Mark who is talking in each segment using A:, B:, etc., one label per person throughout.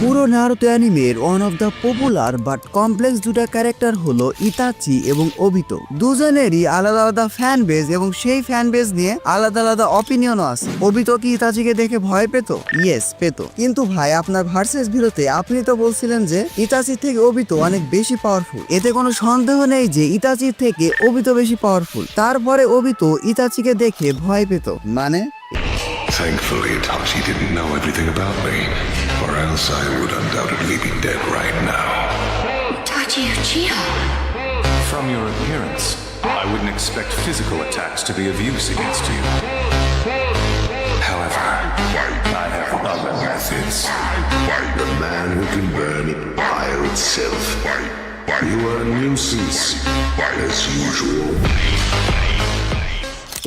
A: পুরো নারুতো অ্যানিমের one of the popular but complex দুটা ক্যারেক্টার হলো ইতাচি এবং ওবিতো। দুজনেরই আলাদা আলাদা ফ্যান বেজ এবং সেই ফ্যান বেজ নিয়ে আলাদা আলাদা অপিনিয়নও আছে। ওবিতো কি ইতাচিকে দেখে ভয় পেত? ইয়েস, পেত। কিন্তু ভাই, আপনার ভার্সেস ভিডিওতে আপনি তো বলছিলেন যে ইতাচির থেকে ওবিতো অনেক বেশি পাওয়ারফুল। এতে কোনো সন্দেহ নেই যে ইতাচির থেকে ওবিতো বেশি পাওয়ারফুল। তারপরে ওবিতো ইতাচিকে দেখে ভয় পেত। মানে
B: Thankfully, Itachi didn't know everything about me, or else I would undoubtedly be dead right now.
C: Itachi Uchiha.
D: From your appearance, I wouldn't expect physical attacks to be of use against you. However, I have other methods.
B: The man who can burn fire itself. You are a nuisance, as usual.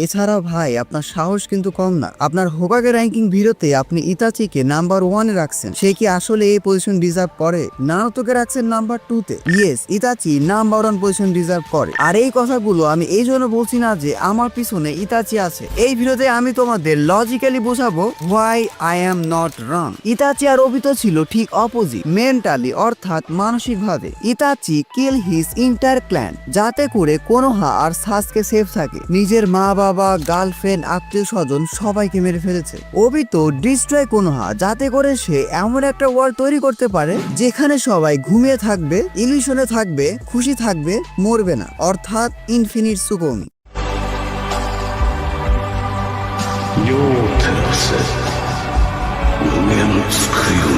A: এছাড়াও ভাই, আপনার সাহস কিন্তু কম না। আপনার হোকাগে ranking ভিডিওতে আপনি ইতাচিকে number 1-এ রাখছেন। সে কি আসলে এই পজিশন ডিজার্ভ করে? নারুতোকে রাখছেন নাম্বার 2-তে। Yes, Itachi number 1 position deserve করে। আর এই কথাগুলো আমি এই জন্য বলছি না যে আমার পিছনে ইতাচি আছে। এই ভিডিওতে আমি তোমাদের লজিক্যালি বোঝাবো why I am not wrong. Itachi আর ওবিতো ছিল ঠিক অপোজিট মেন্টালি, অর্থাৎ মানসিকভাবে। Itachi kill his entire clan যাতে করে কোনোহা আর সাসকে সেফ থাকে। নিজের মা বাবা, গার্লফ্রেন্ড, আত্মীয় স্বজন সবাইকে মেরে ফেলেছে। ওবিতো ডিস্ট্রয় কোনোহা যাতে করে সে এমন একটা ওয়ার্ল্ড তৈরি করতে পারে যেখানে সবাই ঘুমিয়ে থাকবে, ইলিউশনে থাকবে, খুশি থাকবে, মরবে না, অর্থাৎ infinite সুকোমি।
B: Your Tensei will never scream.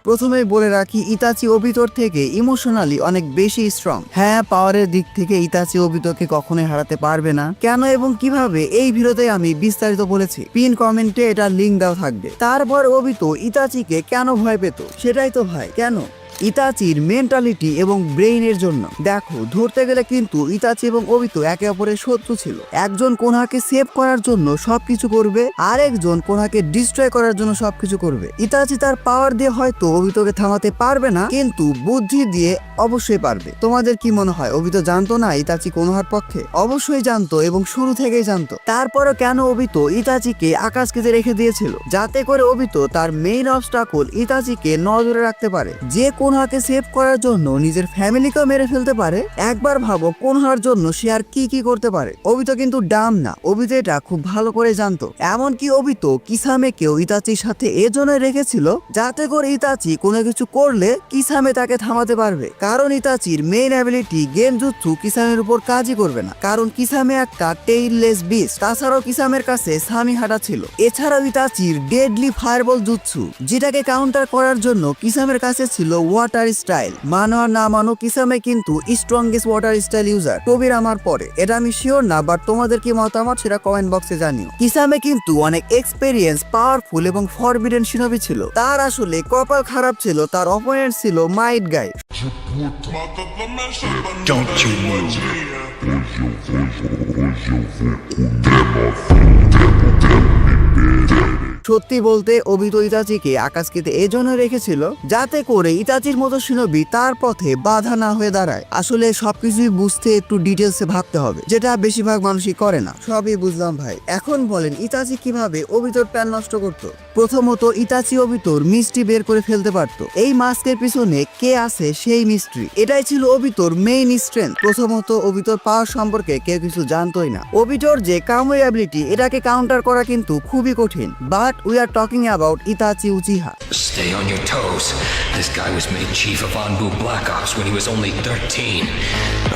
A: প্রথমেই বলে রাখি, ইতাচি ওবিতোর থেকে ইমোশনালি অনেক বেশি স্ট্রং। হ্যাঁ, পাওয়ারের দিক থেকে ইতাচি ওবিতোকে কখনোই হারাতে পারবে না। কেন এবং কিভাবে এই ভিডিওতে আমি বিস্তারিত বলেছি। পিন কমেন্টে এটা লিংক দেওয়া থাকবে। তারপর ওবিতো ইতাচিকে কেন ভয় পেত? সেটাই তো ভাই, কেন? ইতাচির মেন্টালিটি এবং ব্রেইনের জন্য। দেখো, ধরতে গেলে কিন্তু ইতাচি এবং ওবিতো একে অপরের শত্রু ছিল। একজন কোনহাকে সেভ করার জন্য সবকিছু করবে, আর একজন কোনহাকে ডিস্ট্রয় করার জন্য সবকিছু করবে। ইতাচি তার পাওয়ার দিয়ে হয়তো ওবিতোকে থামাতে পারবে না, কিন্তু বুদ্ধি দিয়ে অবশ্যই পারবে। তোমাদের কি মনে হয় ওবিতো জানতো না ইতাচি কোনহার পক্ষে? অবশ্যই জানতো এবং শুরু থেকেই জানতো। তারপরও কেন ওবিতো ইতাচিকে আকাশ কেটে রেখে দিয়েছিল? যাতে করে ওবিতো তার মেইন অবস্টাকল ইতাচিকে নজরে রাখতে পারে, যে কোনহাকে সেভ করার জন্য নিজের ফ্যামিলিকেও মেরে ফেলতে পারে। একবার ভাবো কোনহার জন্য সে আর কি কি করতে পারে। ওবিতো কিন্তু ডাম না, ওবিতো এটা খুব ভালো করে জানতো। এমনকি ওবিতো কিসামেকেও ইতাচির সাথে এজন্য রেখেছিল যাতে করে ইতাচি কোনো কিছু করলে কিসামে তাকে থামাতে পারবে। কারণ ইতাচির মেইন অ্যাবিলিটি গেনজুৎসু কিসামের উপর কাজই করবে না, কারণ কিসামে একটা টেইললেস বিস্ট। তাছাড়াও কিসামের কাছে সামিহাটা ছিল। এছাড়াও ইতাচির ডেডলি ফায়ারবল জুৎসু, যেটাকে কাউন্টার করার জন্য কিসামের কাছে ছিল ওয়াটার স্টাইল। মানো আর না মানো, কিসামে কিন্তু স্ট্রংগেস্ট ওয়াটার স্টাইল ইউজার কবির আমার পরে। এটা আমি শিওর না, বাট তোমাদের কি মতামত সেটা কমেন্ট বক্সে জানিও। কিসামে কিন্তু অনেক এক্সপেরিয়েন্স, পাওয়ারফুল এবং ফরবিডেন শিনোবি ছিল। তার আসলে কপাল খারাপ ছিল, তার অপোনেন্ট ছিল মাইট গাই।
B: Don't you move.
A: সত্যি বলতে ওবিতো ইতাচিকে আকাশকেতে এজন্য রেখেছিল যাতে করে ইতাচির মতো শিনোবি তার পথে বাধা না হয়ে দাঁড়ায়। আসলে সবকিছুই বুঝতে একটু ডিটেলসে ভাবতে হবে, যেটা বেশিরভাগ মানুষই করে না। সবই বুঝলাম ভাই। এখন বলেন ইতাচি কিভাবে ওবিতোর প্ল্যান নষ্ট করতো? প্রথমত, ইতাচি ওবিতোর মিস্ট্রি বের করে ফেলতে পারতো। এই মাস্কের পিছনে কে আছে সেই মিস্ট্রি, এটাই ছিল ওবিতোর মেইন স্ট্রেংথ। প্রথমত, ওবিতোর পাওয়ার সম্পর্কে কেউ কিছু জানতোই না। ওবিতোর যে কামুই অ্যাবিলিটি, এটাকে কাউন্টার করা কিন্তু খুবই কঠিন। But we are talking about Itachi Uchiha.
E: Stay on your toes. This guy was made chief of Anbu Black Ops when he was only 13.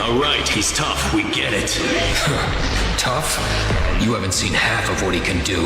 F: All right, he's tough. We get it.
E: Tough? You haven't seen half of what he can do.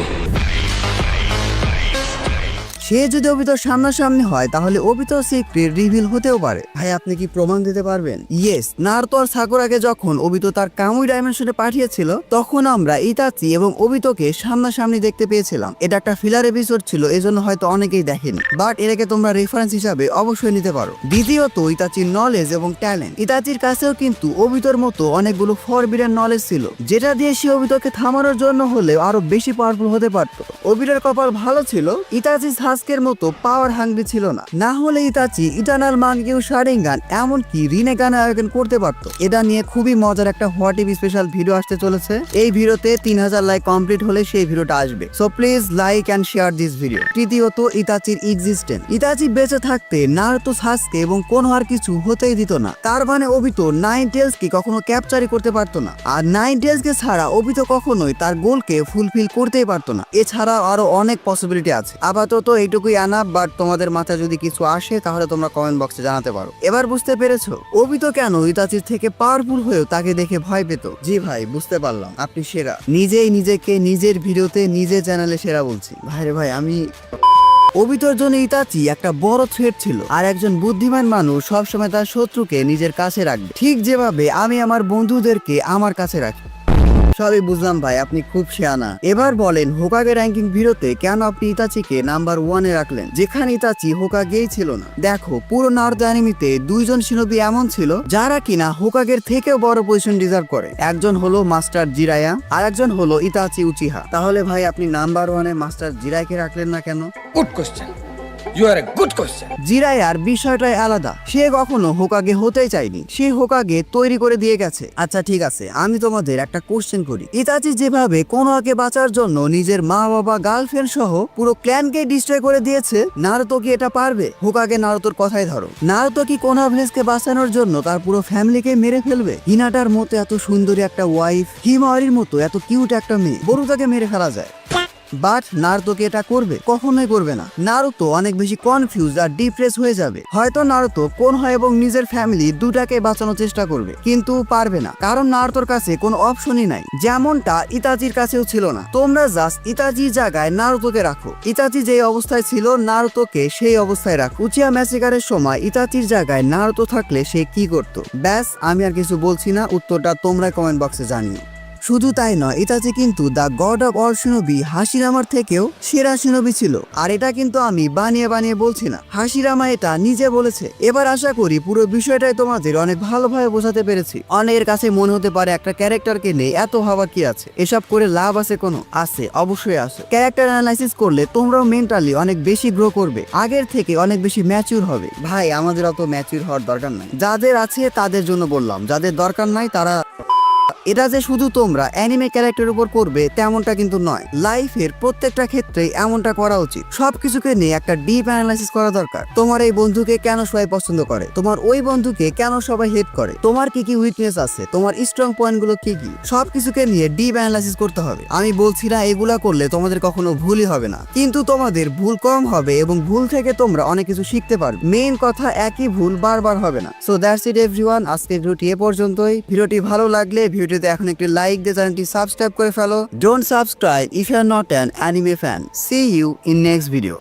A: সে যদি ওবিতোর সামনাসামনি হয় তাহলে ওবিতোর secret reveal হতেও পারে। ভাই, আপনি কি প্রমাণ দিতে পারবেন? ইয়েস, নারুতো আর সাকুরাকে যখন ওবিতো তার কামুই ডাইমেনশনে পাঠিয়েছিল, তখন আমরা ইতাচি এবং ওবিতোকে সামনাসামনি দেখতে পেয়েছিলাম। এটা একটা ফিলার এপিসোড ছিল, এজন্য হয়তো অনেকেই দেখেনি, বাট এটাকে তোমরা রেফারেন্স হিসাবে অবশ্যই নিতে পারো। দ্বিতীয়ত, ইতাচির নলেজ এবং ট্যালেন্ট। ইতাচির কাছেও কিন্তু ওবিতোর মতো অনেকগুলো ফরবিডেন নলেজ ছিল, যেটা দিয়ে সে ওবিতোকে থামানোর জন্য হলেও আরো বেশি পাওয়ারফুল হতে পারত। ওবিতোর কপাল ভালো ছিল, ইতাচি সাসকের মতো পাওয়ার হাংরি ছিল না। না হলে ইতাচি ইটারনাল মানগেউ শারিঙ্গান এমনকি রিনেগান আয়োজন করতে পারত। এটা নিয়ে খুবই মজার একটা হোয়াট ইফ স্পেশাল ভিডিও আসতে চলেছে। এই ভিডিওতে 3000 লাইক কমপ্লিট হলে সেই ভিডিওটা আসবে। So please like and share this video. তৃতীয়ত, ইতাচির এক্সিস্টেন্স। ইতাচি বেঁচে থাকতে নারুতো সাসকে এবং কোনোহার কিছু হতেই দিত না। তার মানে ওবিতো নাইন টেলসকে কখনো ক্যাপচারই করতে পারতো না। আর নাইন টেলসকে ছাড়া ওবিতো কখনোই তার গোলকে ফুলফিল করতেই পারতো না। এছাড়া আরো অনেক পসিবিলিটি আছে। আপাতত এইটুকুই আনা, বাট তোমাদের মাথায় যদি কিছু আসে তাহলে তোমরা কমেন্ট বক্সে জানাতে পারো। এবার বুঝতে পেরেছো ওবিতো কেন ইতাচির থেকে পাওয়ারফুল হয়েও তাকে দেখে ভয় পেত? জি ভাই, বুঝতে পারলাম আপনি সেরা। নিজেই নিজেকে নিজের ভিডিওতে নিজের চ্যানেলে সেরা বলছি। ভাইরে ভাই, আমি ওবিতোর জন্য ইতাচি একটা বড় থ্রেট ছিল। আর একজন বুদ্ধিমান মানুষ সবসময় তার শত্রুকে নিজের কাছে রাখবে, ঠিক যেভাবে আমি আমার বন্ধুদেরকে আমার কাছে রাখি। সবই বুঝলাম ভাই, আপনি খুব শিয়ানা। এবার বলেন হোকাগে র্যাঙ্কিং ভিডিওতে কেন আপনি ইতাচিকে নাম্বার 1-এ রাখলেন, যেখানে ইতাচি হোকাগেই ছিল না? দেখো, পুরো নারুতো অ্যানিমেতে দুইজন শিনোবি এমন ছিল যারা কিনা হোকাগের থেকেও বড় পজিশন ডিজার্ভ করে। একজন হলো মাস্টার জিরায়া আর একজন হলো ইতাচি উচিহা। তাহলে ভাই আপনি নাম্বার 1-এ মাস্টার জিরায়াকে রাখলেন না কেন?
G: Good question. You are a good question.
A: জিরায়ার বিষয়টাই আলাদা। সে কখনো হোকাগে হতেই চায়নি, সে হোকাগে তৈরি করে দিয়ে গেছে। আচ্ছা ঠিক আছে, আমি তোমাদের একটা কোশ্চেন করি। ইতাচি যেভাবে কোনোহাকে বাঁচার জন্য নিজের মা বাবা গার্লফ্রেন্ড সহ পুরো ক্ল্যানকে ডিস্ট্রয় করে দিয়েছে, নারুতো কি এটা পারবে? হোকাগে নারুতোর কথাই ধরো, নারুতো কি কোনোহা ভিলেজকে বাঁচানোর জন্য তার পুরো ফ্যামিলিকে মেরে ফেলবে? হিনাটার মতো এত সুন্দরী একটা ওয়াইফ, হিমাওয়ারির মতো এত কিউট একটা মেয়ে, বরুতাকে মেরে ফেলা যায়। বাট নারুতো কি এটা করবে? কখনোই করবে না। নারুতো অনেক বেশি কনফিউজ আর ডিপ্রেস হয়ে যাবে। হয়তো নারুতো কোনোহা এবং নিজের ফ্যামিলি দুটাকে বাঁচানোর চেষ্টা করবে, কিন্তু পারবে না, কারণ নারুতোর কাছে কোনো অপশনই নাই, যেমনটা ইতাচির কাছেও ছিল না। তোমরা জাস্ট ইতাচির জায়গায় নারুতোকে রাখো। ইতাচি যেই অবস্থায় ছিল নারুতোকে সেই অবস্থায় রাখো। উচিহা ম্যাসেকারের সময় ইতাচির জায়গায় নারুতো থাকলে সে কি করতো? ব্যাস, আমি আর কিছু বলছি না, উত্তরটা তোমরা কমেন্ট বক্সে জানিও। শুধু তাই নয়, ইতাচি কিন্তু the god of all shinobi হাশিরামার থেকেও সেরা শিনোবি ছিল। আর এটা কিন্তু আমি বানিয়ে বানিয়ে বলছি না, হাশিরামা এটা নিজে বলেছে। এবার আশা করি পুরো বিষয়টাই তোমাদের অনেক ভালোভাবে বোঝাতে পেরেছি। অনেকের কাছে মনে হতে পারে একটা ক্যারেক্টারকে নিয়ে এত ভাবা কি আছে, এসব করে লাভ আছে কোনো? আছে, অবশ্যই আছে। ক্যারেক্টার অ্যানালাইসিস করলে তোমরাও মেন্টালি অনেক বেশি গ্রো করবে, আগের থেকে অনেক বেশি ম্যাচিউর হবে। ভাই আমাদের অত ম্যাচিউর হওয়ার দরকার নাই, যাদের আছে তাদের জন্য বললাম, যাদের দরকার নাই তারা। এটা যে শুধু তোমরা অ্যানিমে ক্যারেক্টারের উপর করবে তেমনটা কিন্তু নয়। লাইফের প্রত্যেকটা ক্ষেত্রে এমনটা করা উচিত। সবকিছুকে নিয়ে একটা ডিপ অ্যানালাইসিস করা দরকার। তোমার এই বন্ধুকে কেন সবাই পছন্দ করে, তোমার ওই বন্ধুকে কেন সবাই হেট করে, তোমার কি কি উইকনেস আছে, তোমার স্ট্রং পয়েন্টগুলো কি কি, সবকিছুকে নিয়ে ডিপ অ্যানালাইসিস করতে হবে। আমি বলছি না এগুলা করলে তোমাদের কখনো ভুলই হবে না, কিন্তু তোমাদের ভুল কম হবে এবং ভুল থেকে তোমরা অনেক কিছু শিখতে পারবে। মেইন কথা, একই ভুল বারবার হবে না। সো দ্যাটস ইট এভরিওয়ান, আজকের ভিডিওটি এ পর্যন্তই। ভিডিওটি ভালো লাগলে ভিডিওতে এখন একটি লাইক দিয়ে চ্যানেলটি সাবস্ক্রাইব করে ফেলো। Don't subscribe if you are not an anime fan. See you in next video.